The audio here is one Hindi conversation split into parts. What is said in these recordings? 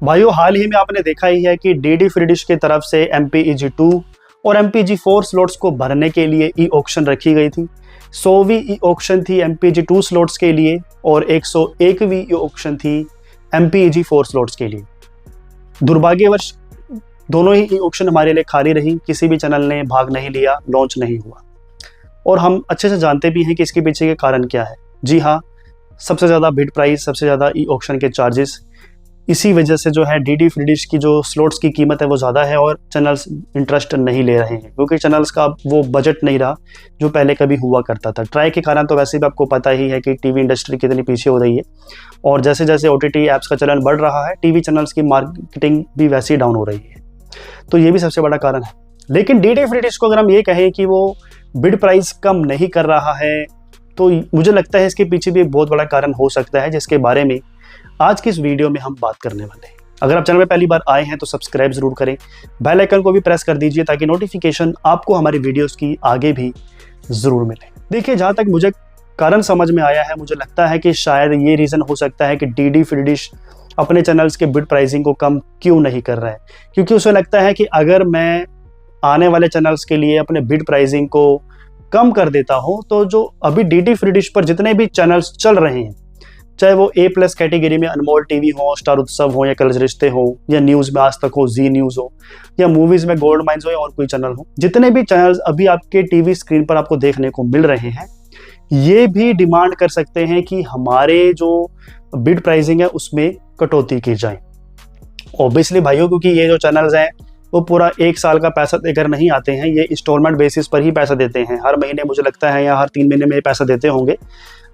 भाइयों, हाल ही में आपने देखा ही है कि डीडी फ्री डिश की तरफ से MPEG-2 और MPEG-4 स्लॉट्स को भरने के लिए ई ऑक्शन रखी गई थी। 100वीं ई ऑक्शन थी MPEG-2 स्लॉट्स के लिए और 101वीं ई ऑक्शन थी MPEG-4 स्लॉट्स के लिए। दुर्भाग्यवश दोनों ही ई ऑक्शन हमारे लिए खाली रही, किसी भी चैनल ने भाग नहीं लिया, लॉन्च नहीं हुआ। और हम अच्छे से जानते भी हैं कि इसके पीछे के कारण क्या है। जी हाँ, सबसे ज़्यादा बिड प्राइस, सबसे ज़्यादा ई ऑक्शन के चार्जेस, इसी वजह से जो है डीडी फ्री डिश की जो स्लॉट्स की कीमत है वो ज़्यादा है और चैनल्स इंटरेस्ट नहीं ले रहे हैं, क्योंकि चैनल्स का वो बजट नहीं रहा जो पहले कभी हुआ करता था। ट्राई के कारण तो वैसे भी आपको पता ही है कि टीवी इंडस्ट्री कितनी पीछे हो रही है, और जैसे जैसे OTT ऐप्स का चलन बढ़ रहा है, टीवी चैनल्स की मार्केटिंग भी वैसे ही डाउन हो रही है। तो ये भी सबसे बड़ा कारण है। लेकिन डीडी फ्री डिश को अगर हम ये कहें कि वो बिड प्राइस कम नहीं कर रहा है, तो मुझे लगता है इसके पीछे भी एक बहुत बड़ा कारण हो सकता है, जिसके बारे में आज की इस वीडियो में हम बात करने वाले हैं। अगर आप चैनल में पहली बार आए हैं तो सब्सक्राइब जरूर करें, बेल आइकन को भी प्रेस कर दीजिए ताकि नोटिफिकेशन आपको हमारी वीडियोस की आगे भी जरूर मिले। देखिए, जहाँ तक मुझे कारण समझ में आया है, मुझे लगता है कि शायद ये रीज़न हो सकता है कि डीडी फ्री डिश अपने चैनल्स के बिड प्राइसिंग को कम क्यों नहीं कर रहा है, क्योंकि उसे लगता है कि अगर मैं आने वाले चैनल्स के लिए अपने बिड प्राइसिंग को कम कर देता हूँ, तो जो अभी डीडी फ्री डिश पर जितने भी चैनल्स चल रहे हैं, चाहे वो A+ कैटेगरी में अनमोल टीवी हो, स्टार उत्सव हो, या कलर्स रिश्ते हो, या न्यूज़ में आज तक हो, जी न्यूज़ हो, या मूवीज़ में गोल्ड माइंस हो, या और कोई चैनल हो, जितने भी चैनल्स अभी आपके टीवी स्क्रीन पर आपको देखने को मिल रहे हैं, ये भी डिमांड कर सकते हैं कि हमारे जो बिड प्राइसिंग है उसमें कटौती की जाए। ऑब्वियसली भाइयों, क्योंकि ये जो चैनल्स हैं वो पूरा 1 साल का पैसा देकर नहीं आते हैं, ये इंस्टॉलमेंट बेसिस पर ही पैसा देते हैं। हर महीने मुझे लगता है या हर 3 महीने में पैसा देते होंगे,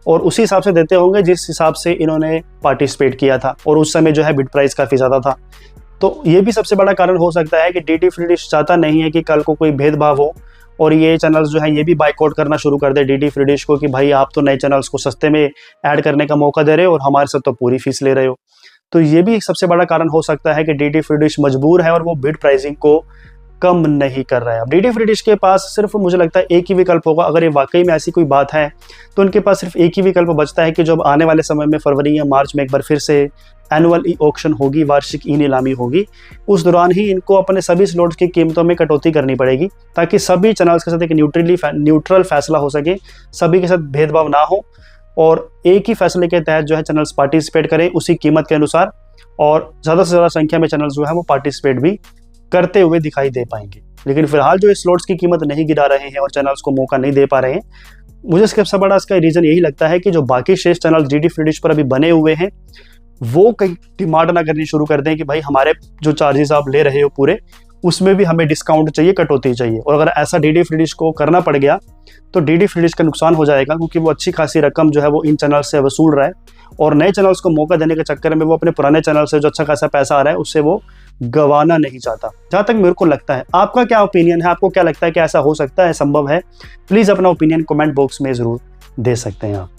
और उसी हिसाब से देते होंगे जिस हिसाब से इन्होंने पार्टिसिपेट किया था, और उस समय जो है बिड प्राइस काफ़ी ज़्यादा था। तो ये भी सबसे बड़ा कारण हो सकता है कि डीडी फ्री डिश चाहता नहीं है कि कल को कोई भेदभाव हो और ये चैनल्स जो है ये भी बाइकआउट करना शुरू कर दे डीडी फ्री डिश को कि भाई आप तो नए चैनल्स को सस्ते में ऐड करने का मौका दे रहे हो और हमारे साथ तो पूरी फीस ले रहे हो। तो ये भी सबसे बड़ा कारण हो सकता है कि डीडी फ्री डिश मजबूर है और वो बिड प्राइसिंग को कम नहीं कर रहा है। अब डीडी फ्री डिश के पास सिर्फ मुझे लगता है एक ही विकल्प होगा। अगर ये वाकई में ऐसी कोई बात है तो उनके पास सिर्फ एक ही विकल्प बचता है कि जब आने वाले समय में फरवरी या मार्च में एक बार फिर से एनुअल ई ऑक्शन होगी, वार्षिक ई नीलामी होगी, उस दौरान ही इनको अपने सभी स्लॉट्स की कीमतों में कटौती करनी पड़ेगी, ताकि सभी चैनल्स के साथ एक न्यूट्रल फैसला हो सके, सभी के साथ भेदभाव ना हो, और एक ही फैसले के तहत जो है चैनल्स पार्टिसिपेट करें उसी कीमत के अनुसार, और ज़्यादा से ज़्यादा संख्या में चैनल्स जो है वो पार्टिसिपेट भी करते हुए दिखाई दे पाएंगे। लेकिन फिलहाल जो इस स्लॉट्स की कीमत नहीं गिरा रहे हैं और चैनल्स को मौका नहीं दे पा रहे हैं, मुझे सबसे बड़ा इसका रीज़न यही लगता है कि जो बाकी शेष चैनल्स डीडी फ्री डिश पर अभी बने हुए हैं वो कहीं डिमांड ना करनी शुरू कर दें कि भाई हमारे जो चार्जेस आप ले रहे हो पूरे, उसमें भी हमें डिस्काउंट चाहिए, कटौती चाहिए। और अगर ऐसा डीडी फ्री डिश को करना पड़ गया तो डीडी फ्री डिश का नुकसान हो जाएगा, क्योंकि वो अच्छी खासी रकम जो है वो इन चैनल से वसूल रहा है, और नए चैनल्स को मौका देने के चक्कर में वो अपने पुराने चैनल से जो अच्छा खासा पैसा आ रहा है उससे वो गंवाना नहीं चाहता, जहाँ तक मेरे को लगता है। आपका क्या ओपिनियन है? आपको क्या लगता है कि ऐसा हो सकता है, संभव है? प्लीज़ अपना ओपिनियन कमेंट बॉक्स में ज़रूर दे सकते हैं आप।